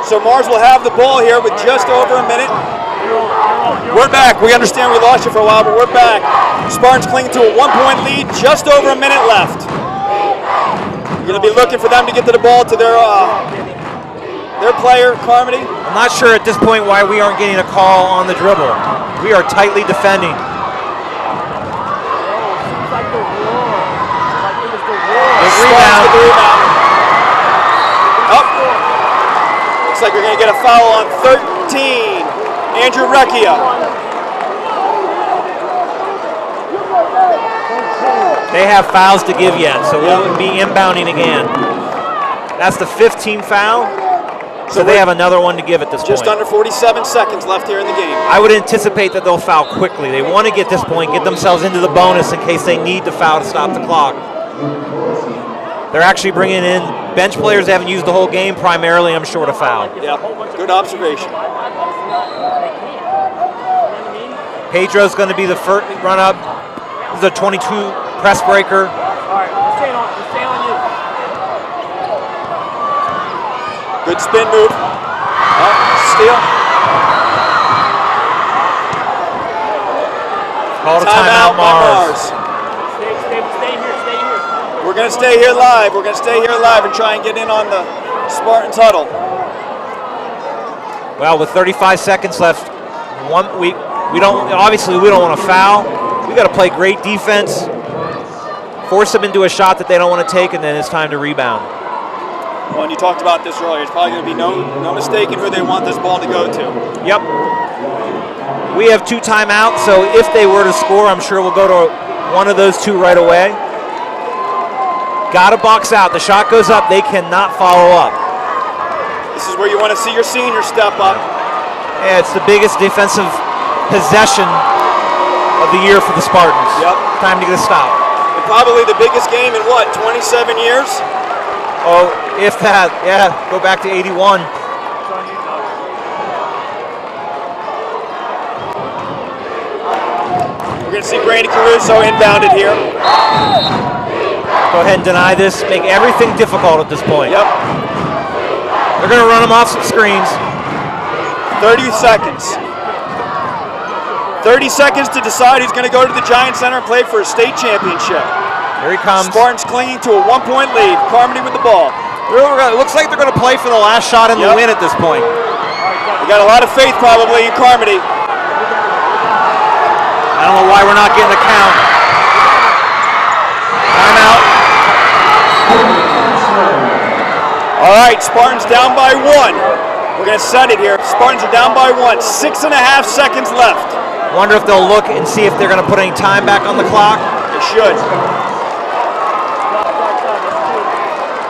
So Mars will have the ball here with just over a minute. We're back. We understand we lost you for a while, but we're back. Spartans clinging to a 1-point lead, just over a minute left. You're going to be looking for them to get to the ball to their player, Carmody. I'm not sure at this point why we aren't getting a call on the dribble. We are tightly defending. Rebound. Looks like we're going to get a foul on 13. Andrew Recchia. They have fouls to give yet, so we'll be inbounding again. That's the 15th foul, so they have another one to give at this point. Just under 47 seconds left here in the game. I would anticipate that they'll foul quickly. They want to get this point, get themselves into the bonus in case they need to foul to stop the clock. They're actually bringing in bench players they haven't used the whole game, primarily, I'm sure, to foul. Yeah, good observation. Pedro's going to be the first run-up. This is a 22 press breaker. All right, we're staying on you. Good spin move. Steal. Call a timeout, Mars. Stay here. We're going to stay here live. We're going to stay here live and try and get in on the Spartans huddle. Well, with 35 seconds left, we don't want to foul. We got to play great defense, force them into a shot that they don't want to take, and then it's time to rebound. Well, and you talked about this earlier. It's probably going to be no mistake in who they want this ball to go to. Yep. We have 2 timeouts, so if they were to score, I'm sure we'll go to one of those 2 right away. Got to box out. The shot goes up. They cannot follow up. This is where you want to see your senior step up. Yeah, it's the biggest defensive possession of the year for the Spartans. Yep. Time to get a stop. And probably the biggest game in 27 years? Oh, if that, yeah, go back to 81. We're going to see Brady Caruso inbounded here. Go ahead and deny this. Make everything difficult at this point. Yep. They're going to run him off some screens. 30 seconds. 30 seconds to decide who's going to go to the Giant Center and play for a state championship. Here he comes. Spartans clinging to a 1-point lead. Carmody with the ball. It looks like they're going to play for the last shot in the win at this point. We got a lot of faith probably in Carmody. I don't know why we're not getting a count. Timeout. All right, Spartans down by 1. We're going to set it here. Spartans are down by 1. 6.5 seconds left. Wonder if they'll look and see if they're going to put any time back on the clock. They should.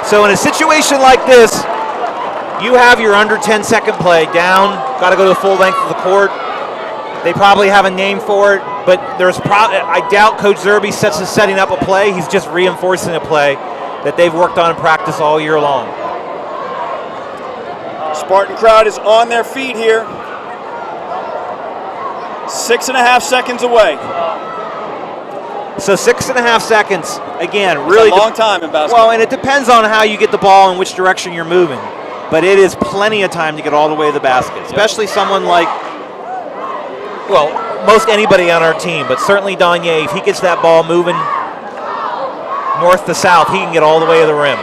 So in a situation like this, you have your under 10-second play down. Got to go to the full length of the court. They probably have a name for it, but I doubt Coach Zerbe is setting up a play. He's just reinforcing a play that they've worked on in practice all year long. Spartan crowd is on their feet here. 6.5 seconds away. So 6.5 seconds, again, really a long time in basketball. Well, and it depends on how you get the ball and which direction you're moving. But it is plenty of time to get all the way to the basket, especially someone like, well, most anybody on our team, but certainly Danye. If he gets that ball moving north to south, he can get all the way to the rim.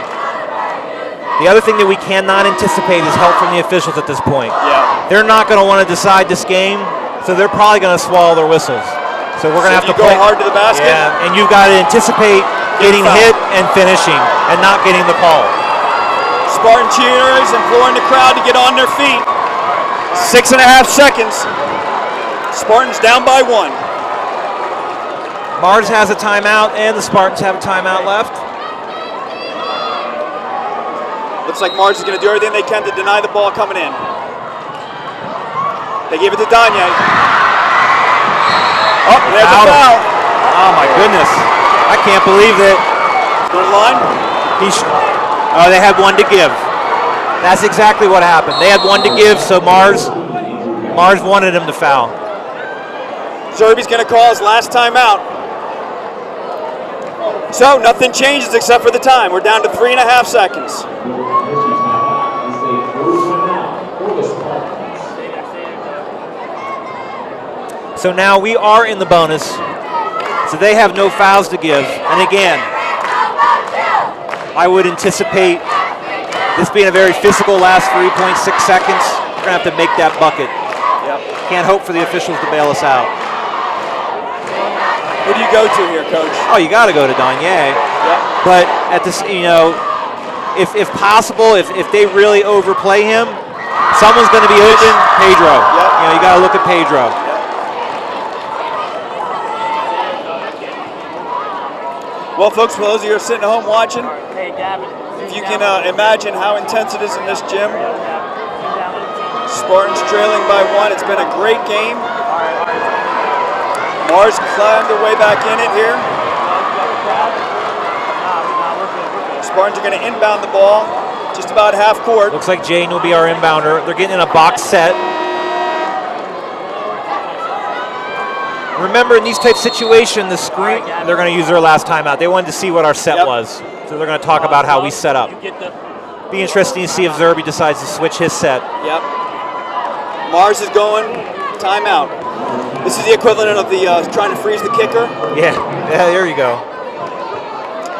The other thing that we cannot anticipate is help from the officials at this point. Yeah. They're not going to want to decide this game, so they're probably going to swallow their whistles. So we're going to have to play hard to the basket. Yeah, and you've got to anticipate getting hit and finishing and not getting the call. Spartan cheerers imploring the crowd to get on their feet. 6.5 seconds. Spartans down by 1. Mars has a timeout, and the Spartans have a timeout left. Looks like Mars is going to do everything they can to deny the ball coming in. They give it to Danye. Oh, there's a foul. Oh, my goodness. I can't believe that. Go to the line. They had one to give. That's exactly what happened. They had one to give, so Mars wanted him to foul. Zerbe's going to call his last timeout. So nothing changes except for the time. We're down to 3.5 seconds. So now we are in the bonus. So they have no fouls to give. And again, I would anticipate this being a very physical last 3.6 seconds. We're going to have to make that bucket. Yep. Can't hope for the officials to bail us out. Who do you go to here, Coach? Oh, you got to go to Danye. Yep. But at this, if possible, if they really overplay him, someone's going to be open. Pedro. Yep. You got to look at Pedro. Yep. Well, folks, for those of you who are sitting at home watching, if you can imagine how intense it is in this gym, Spartans trailing by 1. It's been a great game. Mars climbed their way back in it here. Spartans are going to inbound the ball just about half court. Looks like Jaden will be our inbounder. They're getting in a box set. Remember, in these type of situations, the screen, they're going to use their last timeout. They wanted to see what our set was. So they're going to talk about how we set up. Be interesting to see if Zerby decides to switch his set. Yep. Mars is going timeout. This is the equivalent of the trying to freeze the kicker. Yeah, there you go.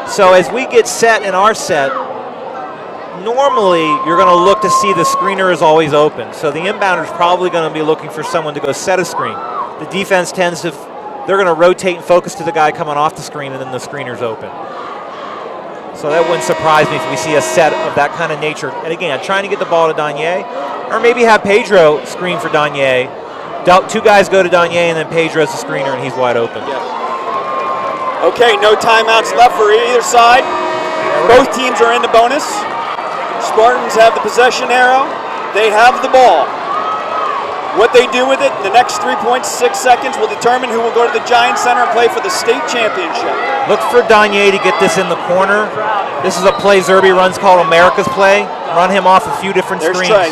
So as we get set in our set, normally you're going to look to see the screener is always open. So the inbounder is probably going to be looking for someone to go set a screen. The defense tends to, they're going to rotate and focus to the guy coming off the screen, and then the screener's open. So that wouldn't surprise me if we see a set of that kind of nature. And again, trying to get the ball to Danye, or maybe have Pedro screen for Danye. Two guys go to Danye, and then Pedro's the screener, and he's wide open. Yeah. Okay, no timeouts left for either side. Both teams are in the bonus. Spartans have the possession arrow. They have the ball. What they do with it in the next 3.6 seconds will determine who will go to the Giant Center and play for the state championship. Look for Danye to get this in the corner. This is a play Zerby runs called America's Play. Run him off a few different screens. Trey.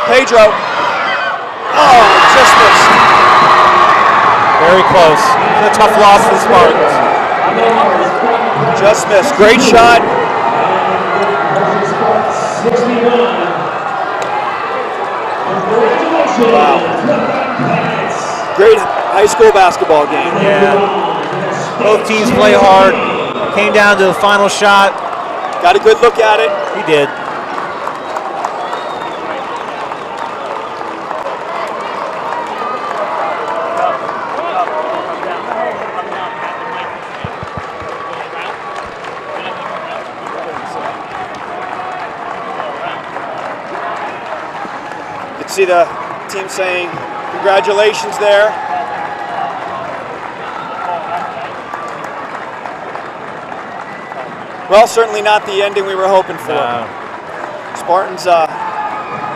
Pedro. Oh, just missed. Very close. It's a tough loss for the Spartans. Just missed. Great shot. Wow. Great high school basketball game. Yeah. Both teams play hard. Came down to the final shot. Got a good look at it. He did. You can see the team saying congratulations there. Well, certainly not the ending we were hoping for. Spartans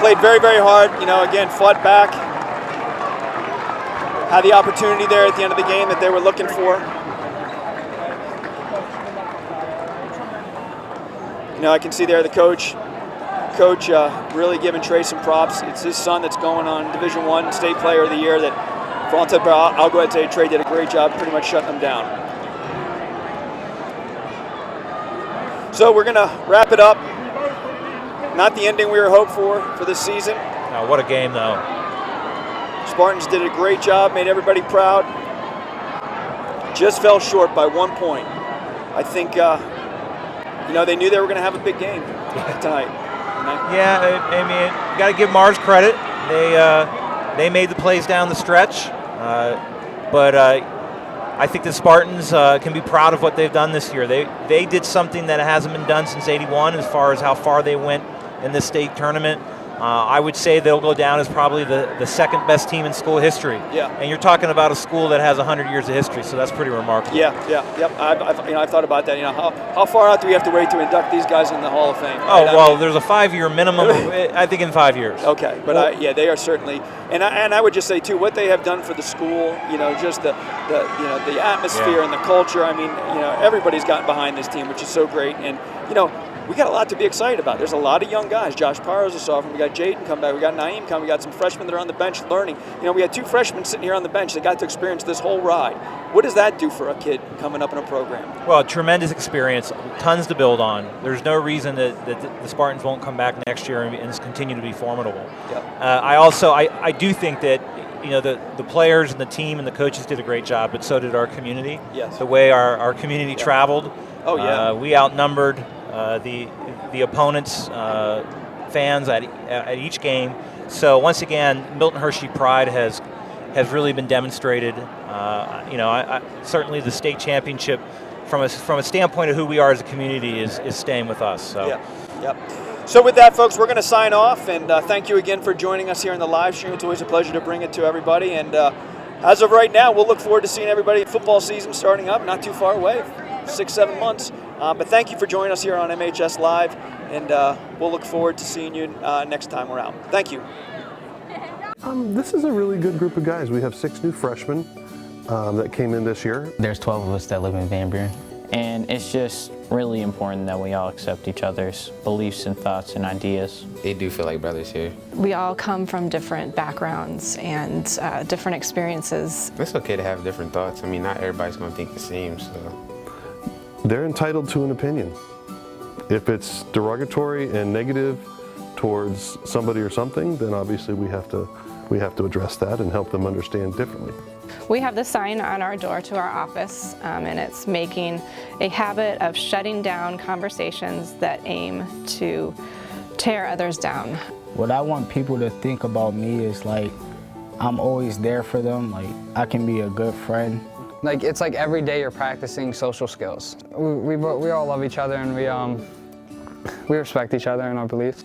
played very, very hard. Again, fought back. Had the opportunity there at the end of the game that they were looking for. I can see there the coach really giving Trey some props. It's his son that's going on Division I State Player of the Year. That, for all intents, I'll go ahead and say Trey did a great job pretty much shutting them down. So we're going to wrap it up. Not the ending we were hoped for this season. Oh, what a game, though. Spartans did a great job, made everybody proud. Just fell short by 1 point. I think, they knew they were going to have a big game tonight. Yeah, I mean, you got to give Mars credit. They made the plays down the stretch, but I think the Spartans can be proud of what they've done this year. They did something that hasn't been done since '81 as far as how far they went in the state tournament. I would say they'll go down as probably the second best team in school history. Yeah. And you're talking about a school that has 100 years of history, so that's pretty remarkable. Yep. I've thought about that. How far out do we have to wait to induct these guys in the Hall of Fame? Oh, well, there's a 5-year minimum. I think in 5 years. Okay, but they are certainly, and I would just say too, what they have done for the school. Just the atmosphere and the culture. I mean, everybody's gotten behind this team, which is so great, and we got a lot to be excited about. There's a lot of young guys. Josh Parrow's a sophomore. We got Jaden come back. We got Naeem come. We got some freshmen that are on the bench learning. We had 2 freshmen sitting here on the bench that got to experience this whole ride. What does that do for a kid coming up in a program? Well, tremendous experience, tons to build on. There's no reason that the Spartans won't come back next year and continue to be formidable. Yep. I do think that the players and the team and the coaches did a great job, but so did our community. Yes. The way our community traveled. Oh, yeah. We outnumbered the opponents' fans at each game. So once again, Milton Hershey pride has really been demonstrated. Certainly the state championship, from a standpoint of who we are as a community, is staying with us. So. Yeah. Yep. So with that, folks, we're going to sign off, and thank you again for joining us here in the live stream. It's always a pleasure to bring it to everybody. And as of right now, we'll look forward to seeing everybody. Football season starting up, not too far away, 6-7 months. But thank you for joining us here on MHS Live, and we'll look forward to seeing you next time we're out. Thank you. This is a really good group of guys. We have 6 new freshmen that came in this year. There's 12 of us that live in Van Buren. And it's just really important that we all accept each other's beliefs and thoughts and ideas. They do feel like brothers here. We all come from different backgrounds and different experiences. It's okay to have different thoughts. I mean, not everybody's going to think the same, so. They're entitled to an opinion. If it's derogatory and negative towards somebody or something, then obviously we have to address that and help them understand differently. We have the sign on our door to our office, and it's making a habit of shutting down conversations that aim to tear others down. What I want people to think about me is like, I'm always there for them. Like, I can be a good friend. Like, it's like every day you're practicing social skills. We all love each other, and we respect each other and our beliefs.